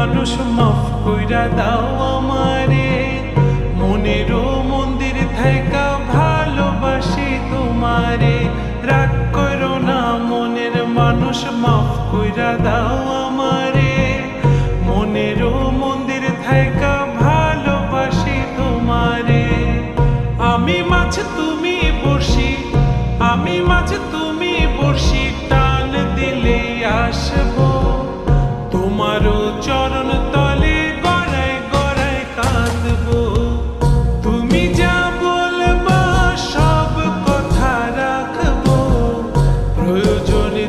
মানুষ মাফ কইরা দাও আমারে, মনেরও মন্দির থাইকা ভালোবাসি তোমারে। রাগ করো না মনের মানুষ, মাফ কইরা দাও আমারে, মনেরও মন্দির থাইকা ভালোবাসি তোমারে। আমি মাছ তুমি বড়শি, আমি মাছ তুমি বড়শি, টান দিলে আসবো তোমারও চরণ তলে, গড়ায় গড়ায় কাঁদবো। তুমি যা বলবা সব কথা রাখবো, প্রয়োজনে